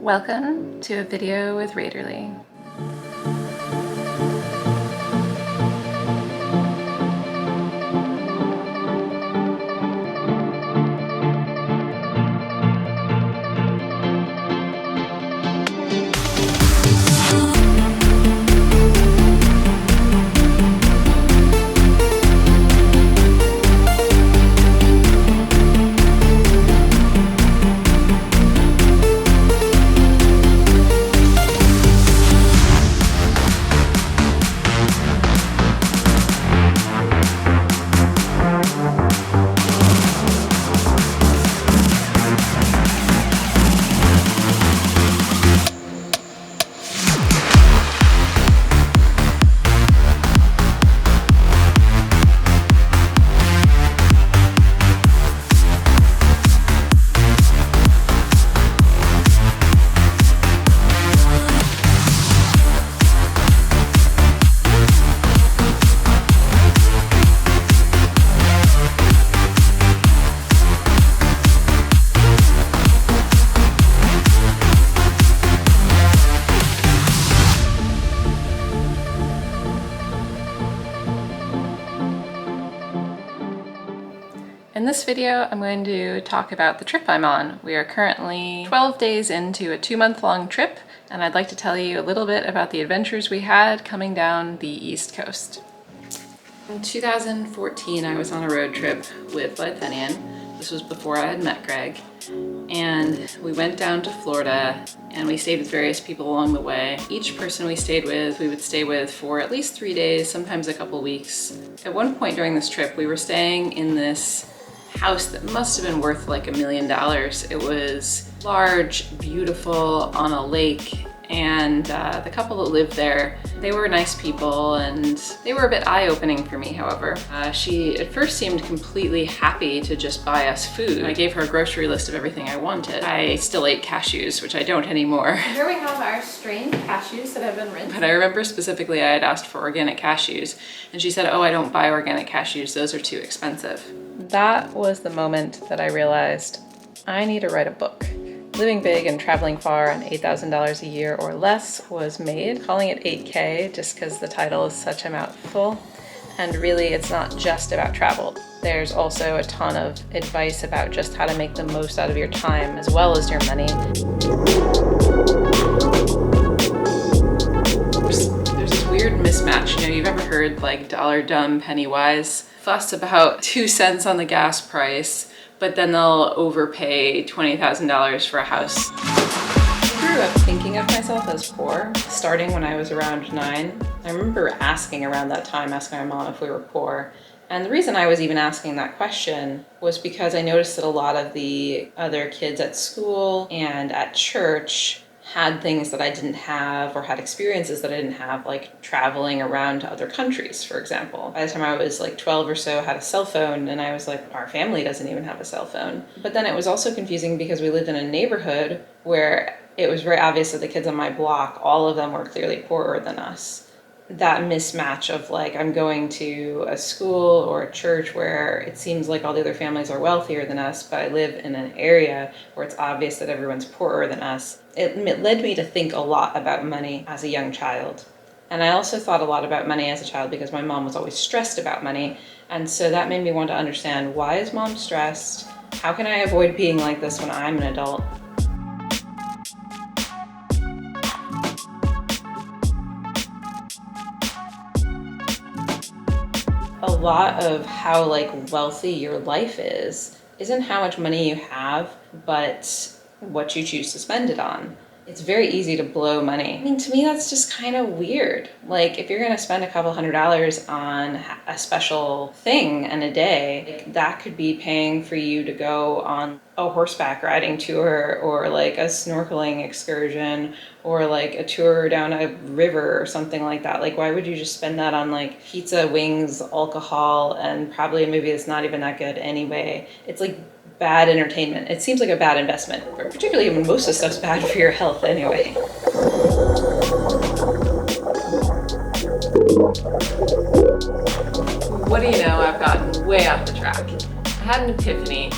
Welcome to a video with Raederle. In this video, I'm going to talk about the trip I'm on. We are currently 12 days into a 2-month-long trip, and I'd like to tell you a little bit about the adventures we had coming down the East Coast. In 2014, I was on a road trip with Lythenian. This was before I had met Greg. And we went down to Florida and we stayed with various people along the way. Each person we stayed with, we would stay with for at least 3 days, sometimes a couple weeks. At one point during this trip, we were staying in this house that must have been worth like $1 million. It was large, beautiful, on a lake, and the couple that lived there, they were nice people and they were a bit eye-opening for me, however. She at first seemed completely happy to just buy us food. I gave her a grocery list of everything I wanted. I still ate cashews, which I don't anymore. Here we have our strained cashews that have been rinsed. But I remember specifically I had asked for organic cashews and she said, "Oh, I don't buy organic cashews, those are too expensive." That was the moment that I realized I need to write a book. Living Big and Traveling Far on $8,000 a year or less was made. Calling it 8K just because the title is such a mouthful. And really, it's not just about travel. There's also a ton of advice about just how to make the most out of your time as well as your money. There's this weird mismatch. You know, you've ever heard like dollar dumb, penny wise? Fuss about 2 cents on the gas price, but then they'll overpay $20,000 for a house. I grew up thinking of myself as poor, starting when I was around 9. I remember asking around that time, asking my mom if we were poor. And the reason I was even asking that question was because I noticed that a lot of the other kids at school and at church had things that I didn't have or had experiences that I didn't have, like traveling around to other countries, for example. By the time I was like 12 or so, I had a cell phone and I was like, our family doesn't even have a cell phone. But then it was also confusing because we lived in a neighborhood where it was very obvious that the kids on my block, all of them were clearly poorer than us. That mismatch of like, I'm going to a school or a church where it seems like all the other families are wealthier than us, but I live in an area where it's obvious that everyone's poorer than us. It led me to think a lot about money as a young child. And I also thought a lot about money as a child because my mom was always stressed about money. And so that made me want to understand, why is mom stressed? How can I avoid being like this when I'm an adult? A lot of how like wealthy your life isn't how much money you have, but what you choose to spend it on. It's very easy to blow money. I mean, to me, that's just kind of weird. Like, if you're gonna spend a couple $100s on a special thing in a day, like, that could be paying for you to go on a horseback riding tour or like a snorkeling excursion or like a tour down a river or something like that. Like, why would you just spend that on like pizza, wings, alcohol, and probably a movie that's not even that good anyway? It's like bad entertainment. It seems like a bad investment, particularly when most of the stuff's bad for your health anyway. What do you know, I've gotten way off the track. I had an epiphany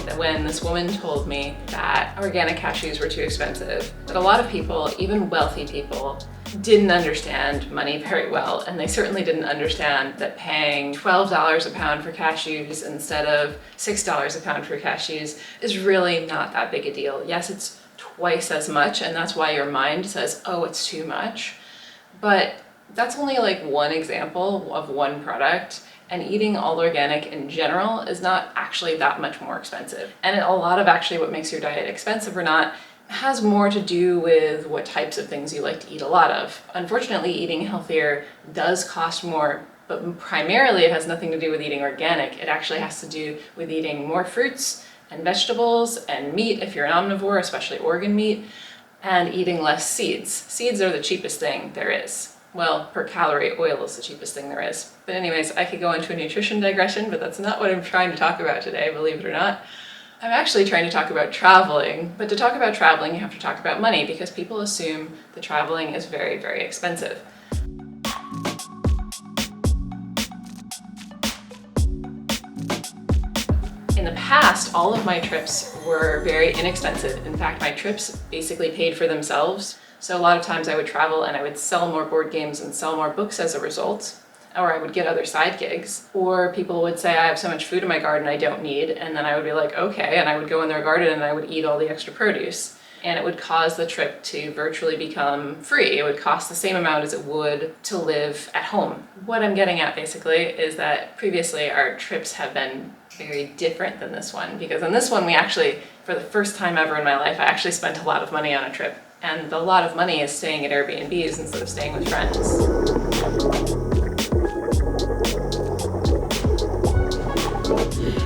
that when this woman told me that organic cashews were too expensive, that a lot of people, even wealthy people, didn't understand money very well, and they certainly didn't understand that paying $12 a pound for cashews instead of $6 a pound for cashews is really not that big a deal. Yes, it's twice as much, and that's why your mind says, oh, it's too much. But that's only like one example of one product, and eating all organic in general is not actually that much more expensive. And a lot of actually what makes your diet expensive or not has more to do with what types of things you like to eat a lot of. Unfortunately, eating healthier does cost more, but primarily it has nothing to do with eating organic. It actually has to do with eating more fruits and vegetables and meat if you're an omnivore, especially organ meat, and eating less seeds. Seeds are the cheapest thing there is. Well, per calorie, oil is the cheapest thing there is. But anyways, I could go into a nutrition digression, but that's not what I'm trying to talk about today, believe it or not. I'm actually trying to talk about traveling, but to talk about traveling, you have to talk about money because people assume that traveling is very, very expensive. In the past, all of my trips were very inexpensive. In fact, my trips basically paid for themselves. So a lot of times I would travel and I would sell more board games and sell more books as a result, or I would get other side gigs. Or people would say, I have so much food in my garden I don't need, and then I would be like, okay, and I would go in their garden and I would eat all the extra produce. And it would cause the trip to virtually become free. It would cost the same amount as it would to live at home. What I'm getting at basically is that previously our trips have been very different than this one, because on this one we actually, for the first time ever in my life, I actually spent a lot of money on a trip. And a lot of money is staying at Airbnbs instead of staying with friends.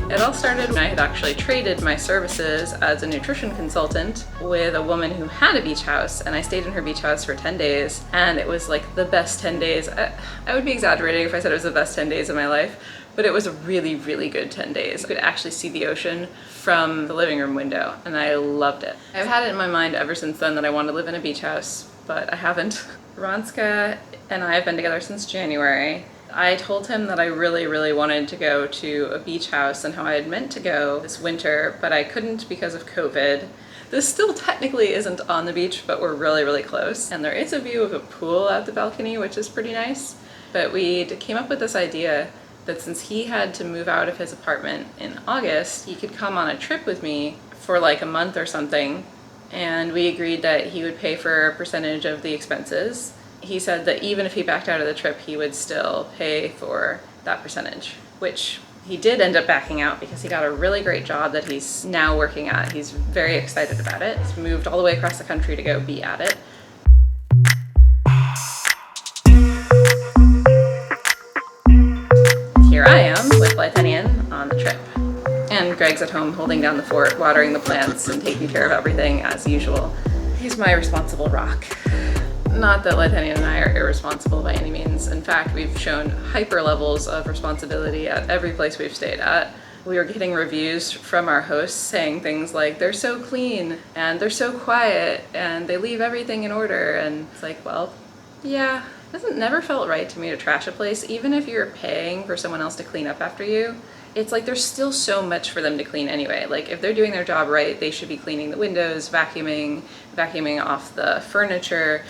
It all started when I had actually traded my services as a nutrition consultant with a woman who had a beach house, and I stayed in her beach house for 10 days, and it was like the best 10 days. I would be exaggerating if I said it was the best 10 days of my life, but it was a really, really good 10 days. You could actually see the ocean from the living room window, and I loved it. I've had it in my mind ever since then that I want to live in a beach house, but I haven't. Ranska and I have been together since January. I told him that I really, really wanted to go to a beach house and how I had meant to go this winter, but I couldn't because of COVID. This still technically isn't on the beach, but we're really, really close. And there is a view of a pool out the balcony, which is pretty nice. But we came up with this idea that since he had to move out of his apartment in August, he could come on a trip with me for like a month or something. And we agreed that he would pay for a percentage of the expenses. He said that even if he backed out of the trip, he would still pay for that percentage, which he did end up backing out because he got a really great job that he's now working at. He's very excited about it. He's moved all the way across the country to go be at it. Here I am with Lythenian on the trip. And Greg's at home holding down the fort, watering the plants and taking care of everything as usual. He's my responsible rock. Not that Lythenian and I are irresponsible by any means. In fact, we've shown hyper levels of responsibility at every place we've stayed at. We were getting reviews from our hosts saying things like, they're so clean and they're so quiet and they leave everything in order. And it's like, well, yeah, it never felt right to me to trash a place, even if you're paying for someone else to clean up after you. It's like there's still so much for them to clean anyway. Like if they're doing their job right, they should be cleaning the windows, vacuuming off the furniture,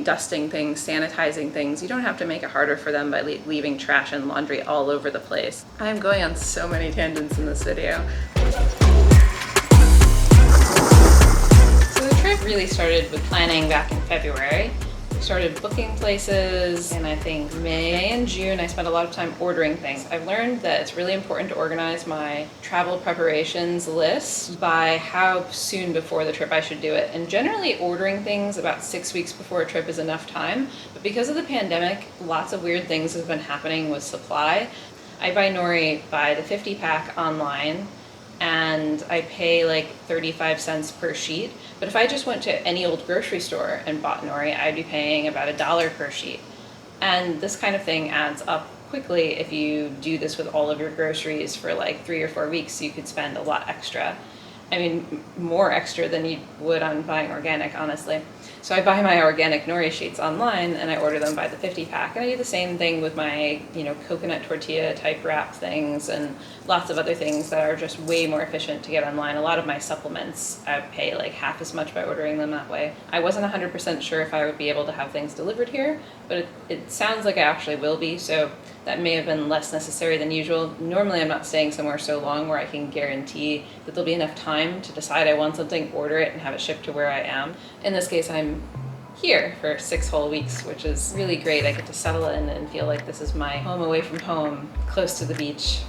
dusting things, sanitizing things. You don't have to make it harder for them by leaving trash and laundry all over the place. I'm going on so many tangents in this video. So the trip really started with planning back in February. We started booking places in I think May and June. I spent a lot of time ordering things. I've learned that it's really important to organize my travel preparations list by how soon before the trip I should do it. And generally ordering things about 6 weeks before a trip is enough time. But because of the pandemic, lots of weird things have been happening with supply. I buy nori by the 50 pack online, and I pay like 35 cents per sheet. But if I just went to any old grocery store and bought nori, I'd be paying about $1 per sheet. And this kind of thing adds up quickly. If you do this with all of your groceries for like 3 or 4 weeks, you could spend a lot extra. I mean, more extra than you would on buying organic, honestly. So I buy my organic nori sheets online and I order them by the 50 pack. And I do the same thing with my, coconut tortilla type wrap things and lots of other things that are just way more efficient to get online. A lot of my supplements, I pay like half as much by ordering them that way. I wasn't 100% sure if I would be able to have things delivered here, but it sounds like I actually will be. So that may have been less necessary than usual. Normally I'm not staying somewhere so long where I can guarantee that there'll be enough time to decide I want something, order it, and have it shipped to where I am. In this case, I'm here for 6 whole weeks, which is really great. I get to settle in and feel like this is my home away from home, close to the beach.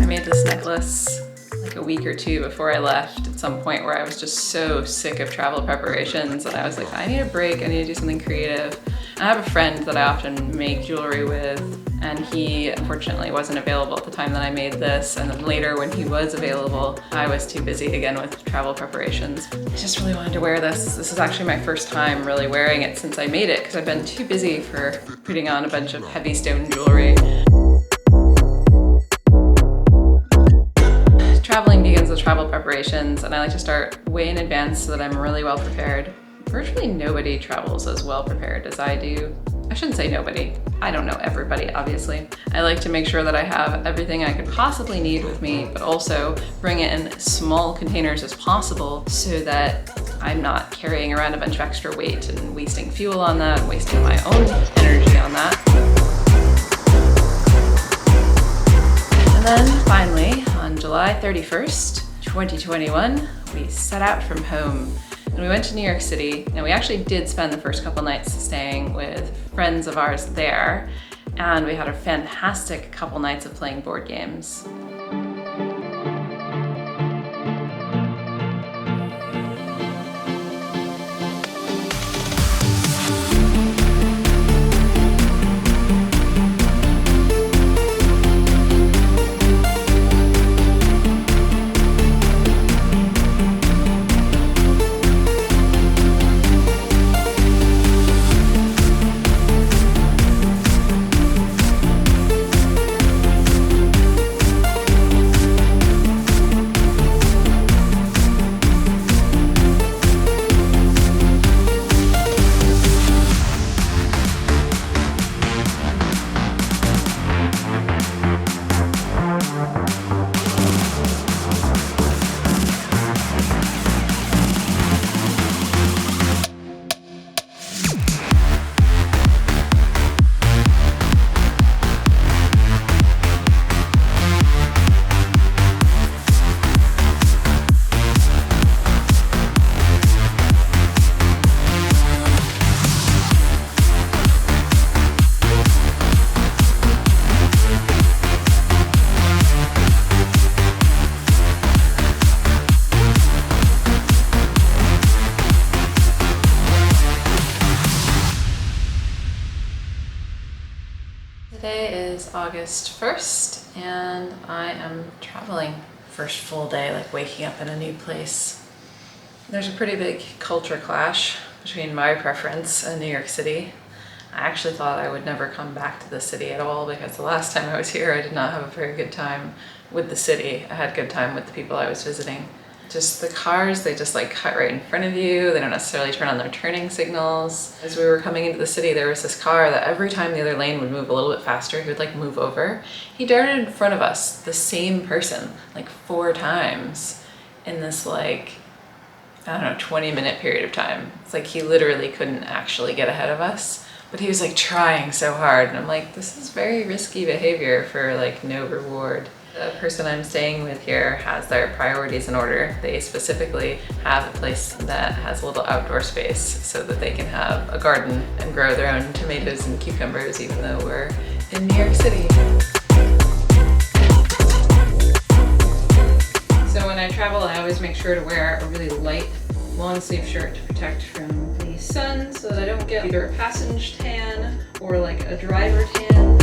I made this necklace like a week or two before I left at some point where I was just so sick of travel preparations and I was like, I need a break, I need to do something creative. I have a friend that I often make jewelry with, and he unfortunately wasn't available at the time that I made this, and then later when he was available, I was too busy again with travel preparations. I just really wanted to wear this. This is actually my first time really wearing it since I made it because I've been too busy for putting on a bunch of heavy stone jewelry. Traveling begins with travel preparations, and I like to start way in advance so that I'm really well prepared. Virtually nobody travels as well prepared as I do. I shouldn't say nobody. I don't know everybody, obviously. I like to make sure that I have everything I could possibly need with me, but also bring it in small containers as possible so that I'm not carrying around a bunch of extra weight and wasting fuel on that, and wasting my own energy on that. And then finally, on July 31st, 2021, we set out from home. And we went to New York City, and we actually did spend the first couple nights staying with friends of ours there, and we had a fantastic couple nights of playing board games. Today is August 1st and I am traveling. First full day, like waking up in a new place. There's a pretty big culture clash between my preference and New York City. I actually thought I would never come back to the city at all because the last time I was here I did not have a very good time with the city. I had a good time with the people I was visiting. Just the cars, they just like cut right in front of you. They don't necessarily turn on their turning signals. As we were coming into the city, there was this car that every time the other lane would move a little bit faster, he would like move over. He darted in front of us, the same person, like 4 times in this like, I don't know, 20-minute period of time. It's like he literally couldn't actually get ahead of us, but he was like trying so hard. And I'm like, this is very risky behavior for like no reward. The person I'm staying with here has their priorities in order. They specifically have a place that has a little outdoor space so that they can have a garden and grow their own tomatoes and cucumbers even though we're in New York City. So when I travel, I always make sure to wear a really light long sleeve shirt to protect from the sun so that I don't get either a passenger tan or like a driver tan.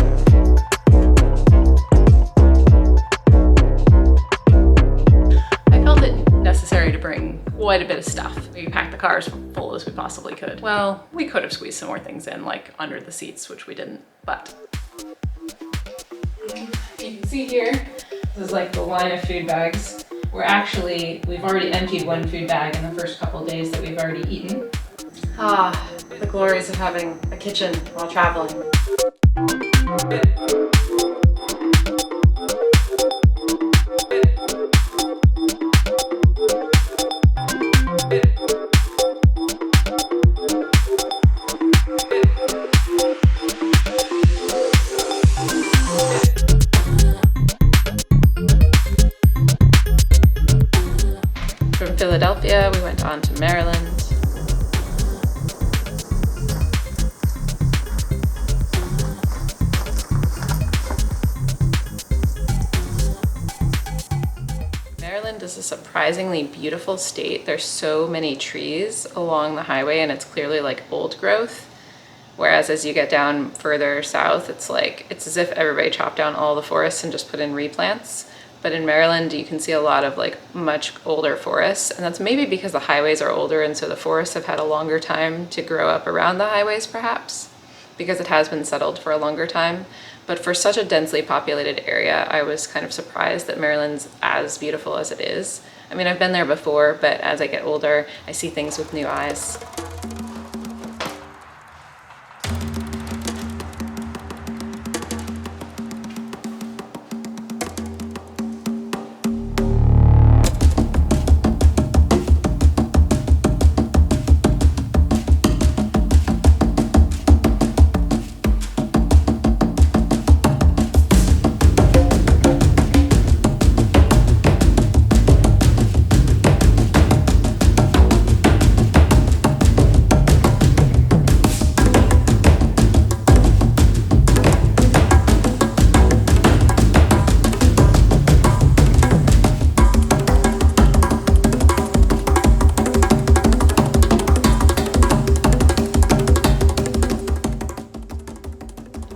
Necessary to bring quite a bit of stuff. We packed the car as full as we possibly could. Well, we could have squeezed some more things in, like under the seats, which we didn't, but you can see here, This is like the line of food bags. We've already emptied one food bag in the first couple days that we've already eaten. Ah, the glories of having a kitchen while traveling. From Philadelphia, we went on to Maryland. Maryland is a surprisingly beautiful state. There's so many trees along the highway and it's clearly like old growth. Whereas as you get down further south, it's as if everybody chopped down all the forests and just put in replants. But in Maryland, you can see a lot of like much older forests, and that's maybe because the highways are older and so the forests have had a longer time to grow up around the highways perhaps, because it has been settled for a longer time. But for such a densely populated area, I was kind of surprised that Maryland's as beautiful as it is. I mean, I've been there before, but as I get older, I see things with new eyes.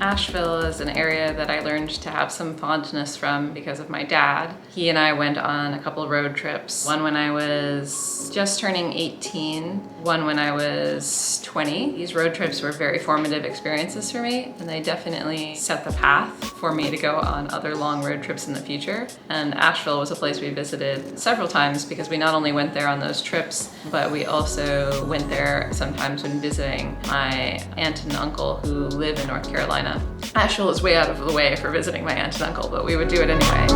Asheville is an area that I learned to have some fondness from because of my dad. He and I went on a couple road trips, one when I was just turning 18, one when I was 20. These road trips were very formative experiences for me, and they definitely set the path for me to go on other long road trips in the future. And Asheville was a place we visited several times because we not only went there on those trips, but we also went there sometimes when visiting my aunt and uncle who live in North Carolina. Asheville is way out of the way for visiting my aunt and uncle, but we would do it anyway.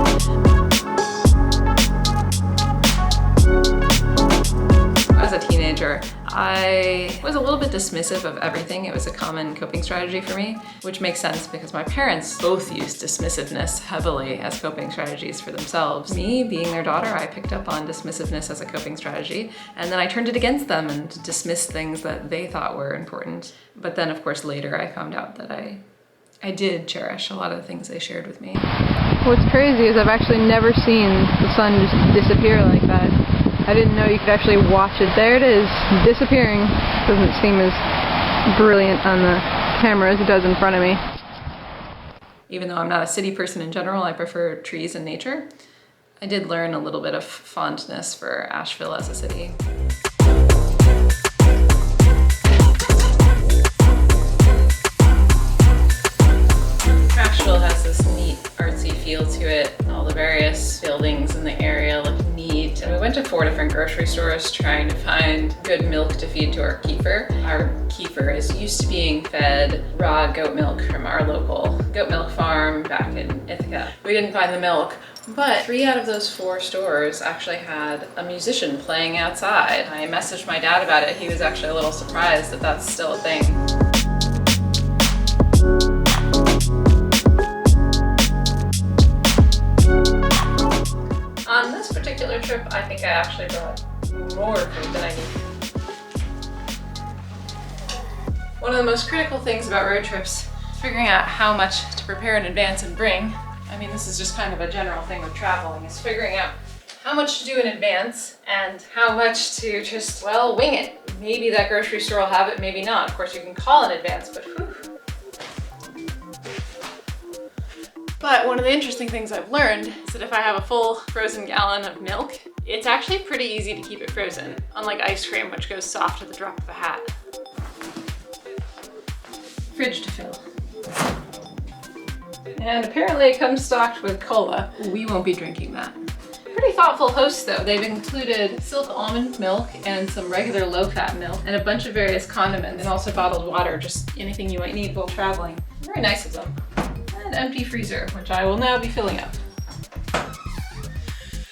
As a teenager, I was a little bit dismissive of everything. It was a common coping strategy for me, which makes sense because my parents both used dismissiveness heavily as coping strategies for themselves. Me, being their daughter, I picked up on dismissiveness as a coping strategy, and then I turned it against them and dismissed things that they thought were important. But then, of course, later I found out that I did cherish a lot of the things they shared with me. What's crazy is I've actually never seen the sun just disappear like that. I didn't know you could actually watch it. There it is, disappearing. Doesn't seem as brilliant on the camera as it does in front of me. Even though I'm not a city person in general, I prefer trees and nature. I did learn a little bit of fondness for Asheville as a city. Asheville has this neat artsy feel to it. All the various buildings in the area look neat. And we went to 4 different grocery stores trying to find good milk to feed to our kefir. Our kefir is used to being fed raw goat milk from our local goat milk farm back in Ithaca. We didn't find the milk, but 3 out of those 4 stores actually had a musician playing outside. I messaged my dad about it. He was actually a little surprised that that's still a thing. On this particular trip, I think I actually brought more food than I need. One of the most critical things about road trips is figuring out how much to prepare in advance and bring. I mean, this is just kind of a general thing with traveling, is figuring out how much to do in advance and how much to just, well, wing it. Maybe that grocery store will have it, maybe not. Of course, you can call in advance, but whew. But one of the interesting things I've learned is that if I have a full frozen gallon of milk, it's actually pretty easy to keep it frozen, unlike ice cream, which goes soft at the drop of a hat. Fridge to fill. And apparently it comes stocked with cola. We won't be drinking that. Pretty thoughtful hosts though. They've included silk almond milk and some regular low-fat milk and a bunch of various condiments and also bottled water, just anything you might need while traveling. Very nice of them. An empty freezer, which I will now be filling up.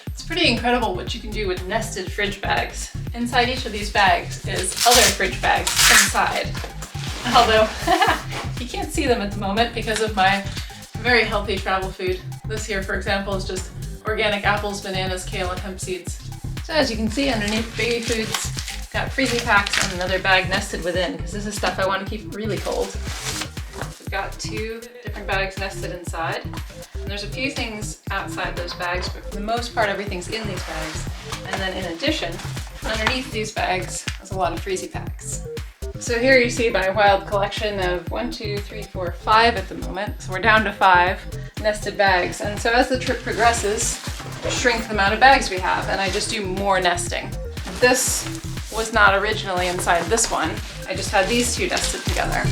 It's pretty incredible what you can do with nested fridge bags. Inside each of these bags is other fridge bags inside. Although, you can't see them at the moment because of my very healthy travel food. This here, for example, is just organic apples, bananas, kale, and hemp seeds. So as you can see underneath baby foods, got freezy packs and another bag nested within because this is stuff I want to keep really cold. We've got 2 different bags nested inside. And there's a few things outside those bags, but for the most part everything's in these bags. And then in addition, underneath these bags is a lot of freezy packs. So here you see my wild collection of 1, 2, 3, 4, 5 at the moment. So we're down to 5 nested bags. And so as the trip progresses, I shrink the amount of bags we have and I just do more nesting. This was not originally inside this one. I just had these 2 nested together.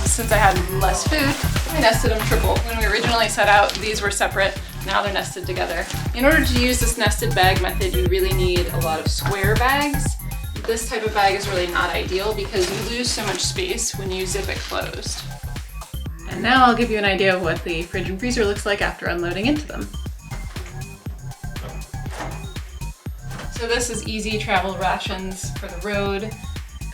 Since I had less food, I nested them triple. When we originally set out, these were separate. Now they're nested together. In order to use this nested bag method, you really need a lot of square bags. This type of bag is really not ideal because you lose so much space when you zip it closed. And now I'll give you an idea of what the fridge and freezer looks like after unloading into them. So this is easy travel rations for the road.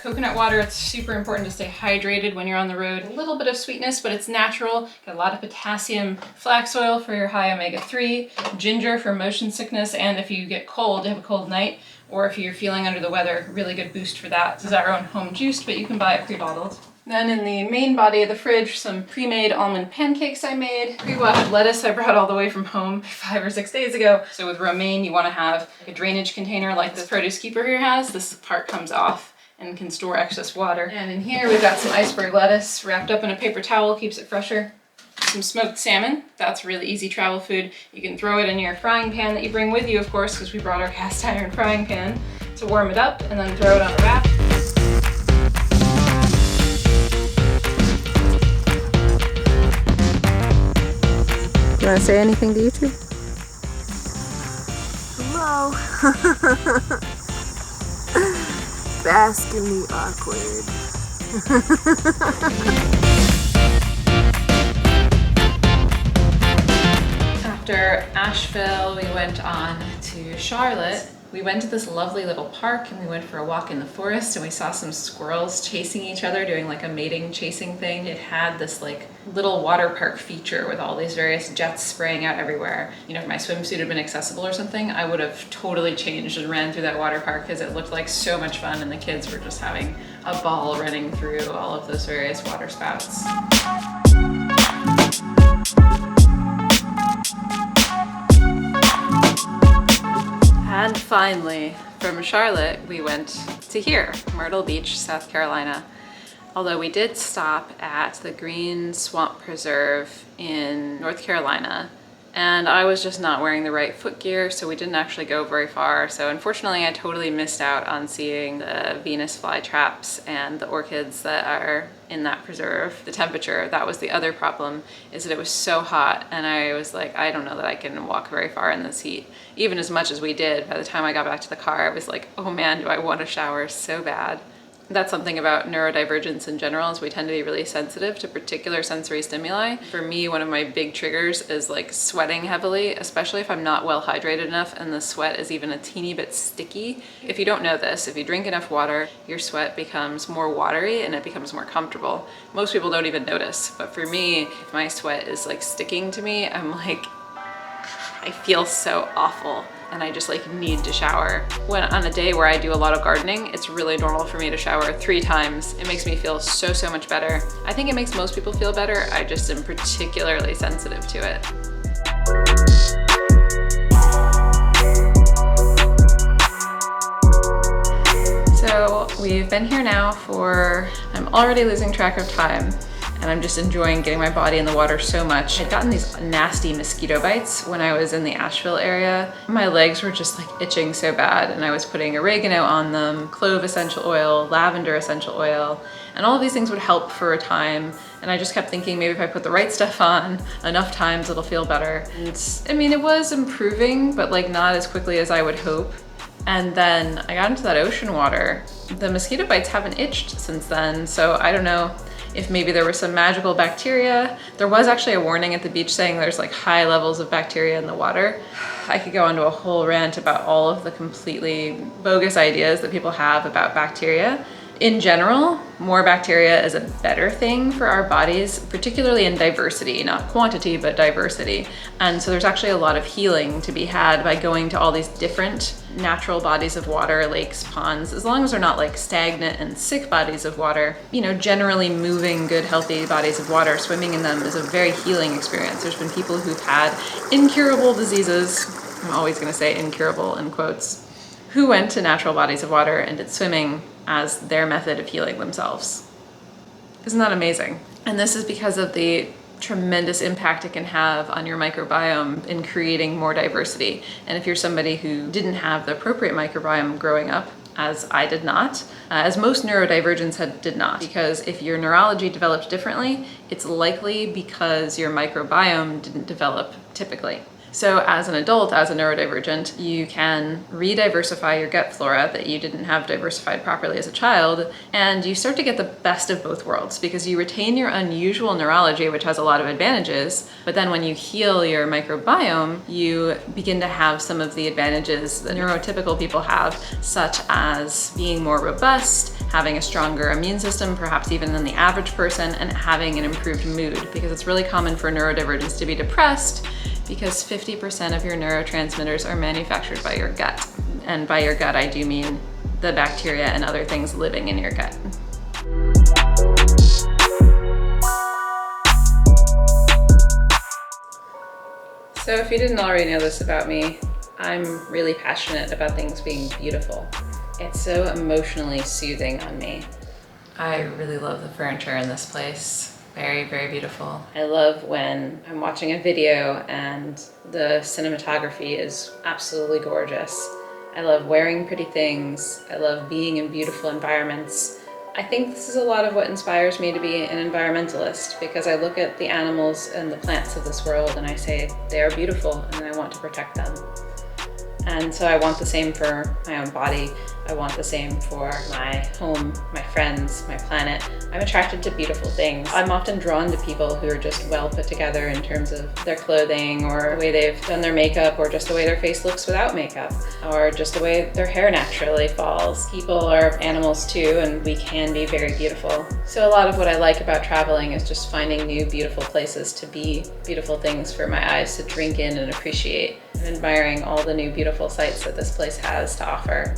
Coconut water, it's super important to stay hydrated when you're on the road. A little bit of sweetness, but it's natural. Got a lot of potassium. Flax oil for your high omega-3. Ginger for motion sickness, and if you get cold, you have a cold night, or if you're feeling under the weather, really good boost for that. This is our own home juice, but you can buy it pre-bottled. Then in the main body of the fridge, some pre-made almond pancakes I made. Pre-washed lettuce I brought all the way from home 5 or 6 days ago. So with romaine, you want to have a drainage container like this produce keeper here has. This part comes off and can store excess water. And in here we've got some iceberg lettuce wrapped up in a paper towel, keeps it fresher. Some smoked salmon, that's really easy travel food. You can throw it in your frying pan that you bring with you, of course, because we brought our cast iron frying pan to warm it up, and then throw it on a wrap. You want to say anything to YouTube? Hello. Bask in the awkward. After Asheville, we went on to Charlotte. We went to this lovely little park and we went for a walk in the forest and we saw some squirrels chasing each other, doing like a mating chasing thing. It had this like little water park feature with all these various jets spraying out everywhere. You know, if my swimsuit had been accessible or something, I would have totally changed and ran through that water park because it looked like so much fun and the kids were just having a ball running through all of those various water spouts. And finally, from Charlotte, we went to here, Myrtle Beach, South Carolina. Although we did stop at the Green Swamp Preserve in North Carolina, and I was just not wearing the right foot gear, so we didn't actually go very far. So unfortunately, I totally missed out on seeing the Venus flytraps and the orchids that are in that preserve. The temperature, that was the other problem, is that it was so hot, and I was like, I don't know that I can walk very far in this heat. Even as much as we did, by the time I got back to the car, I was like, oh man, do I want a shower so bad. That's something about neurodivergence in general, is we tend to be really sensitive to particular sensory stimuli. For me, one of my big triggers is like sweating heavily, especially if I'm not well hydrated enough and the sweat is even a teeny bit sticky. If you don't know this, if you drink enough water, your sweat becomes more watery and it becomes more comfortable. Most people don't even notice, but for me, if my sweat is like sticking to me, I'm like, I feel so awful. And I just like need to shower. When on a day where I do a lot of gardening, it's really normal for me to shower 3 times. It makes me feel so, so much better. I think it makes most people feel better. I just am particularly sensitive to it. So we've been here now for, I'm already losing track of time. and I'm just enjoying getting my body in the water so much. I'd gotten these nasty mosquito bites when I was in the Asheville area. My legs were just like itching so bad, and I was putting oregano on them, clove essential oil, lavender essential oil, and all of these things would help for a time. And I just kept thinking, maybe if I put the right stuff on enough times, it'll feel better. And I mean, it was improving, but like not as quickly as I would hope. And then I got into that ocean water. The mosquito bites haven't itched since then, so I don't know if maybe there was some magical bacteria. There was actually a warning at the beach saying there's like high levels of bacteria in the water. I could go into a whole rant about all of the completely bogus ideas that people have about bacteria. In general, more bacteria is a better thing for our bodies, particularly in diversity, not quantity, but diversity. And so there's actually a lot of healing to be had by going to all these different natural bodies of water, lakes, ponds, as long as they're not like stagnant and sick bodies of water. You know, generally moving good, healthy bodies of water, swimming in them is a very healing experience. There's been people who've had incurable diseases, I'm always gonna say incurable in quotes, who went to natural bodies of water and did swimming as their method of healing themselves. Isn't that amazing? And this is because of the tremendous impact it can have on your microbiome in creating more diversity. And if you're somebody who didn't have the appropriate microbiome growing up, as I did not, as most neurodivergents did not, because if your neurology developed differently, it's likely because your microbiome didn't develop typically. So as an adult, as a neurodivergent, you can re-diversify your gut flora that you didn't have diversified properly as a child, and you start to get the best of both worlds because you retain your unusual neurology, which has a lot of advantages, but then when you heal your microbiome, you begin to have some of the advantages that neurotypical people have, such as being more robust, having a stronger immune system, perhaps even than the average person, and having an improved mood, because it's really common for neurodivergents to be depressed because 50% of your neurotransmitters are manufactured by your gut. And by your gut, I do mean the bacteria and other things living in your gut. So if you didn't already know this about me, I'm really passionate about things being beautiful. It's so emotionally soothing on me. I really love the furniture in this place. Very, very beautiful. I love when I'm watching a video and the cinematography is absolutely gorgeous. I love wearing pretty things. I love being in beautiful environments. I think this is a lot of what inspires me to be an environmentalist, because I look at the animals and the plants of this world and I say they are beautiful and I want to protect them. And so I want the same for my own body. I want the same for my home, my friends, my planet. I'm attracted to beautiful things. I'm often drawn to people who are just well put together in terms of their clothing or the way they've done their makeup, or just the way their face looks without makeup, or just the way their hair naturally falls. People are animals too, and we can be very beautiful. So a lot of what I like about traveling is just finding new beautiful places to be, beautiful things for my eyes to drink in and appreciate, and admiring all the new beautiful sights that this place has to offer.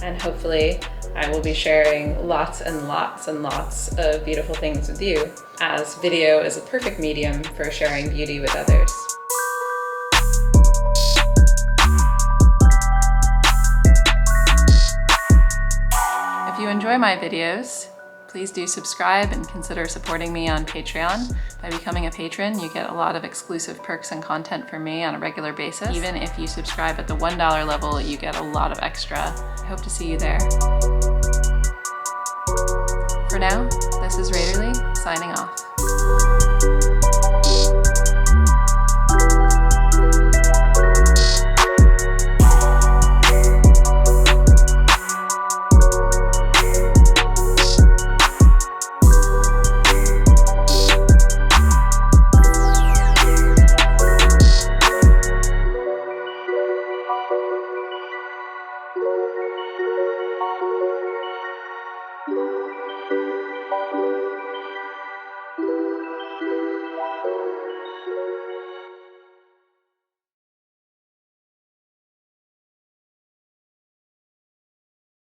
And hopefully I will be sharing lots and lots and lots of beautiful things with you, as video is a perfect medium for sharing beauty with others. If you enjoy my videos, please do subscribe and consider supporting me on Patreon. By becoming a patron, you get a lot of exclusive perks and content from me on a regular basis. Even if you subscribe at the $1 level, you get a lot of extra. I hope to see you there. For now, this is Raederle, signing off.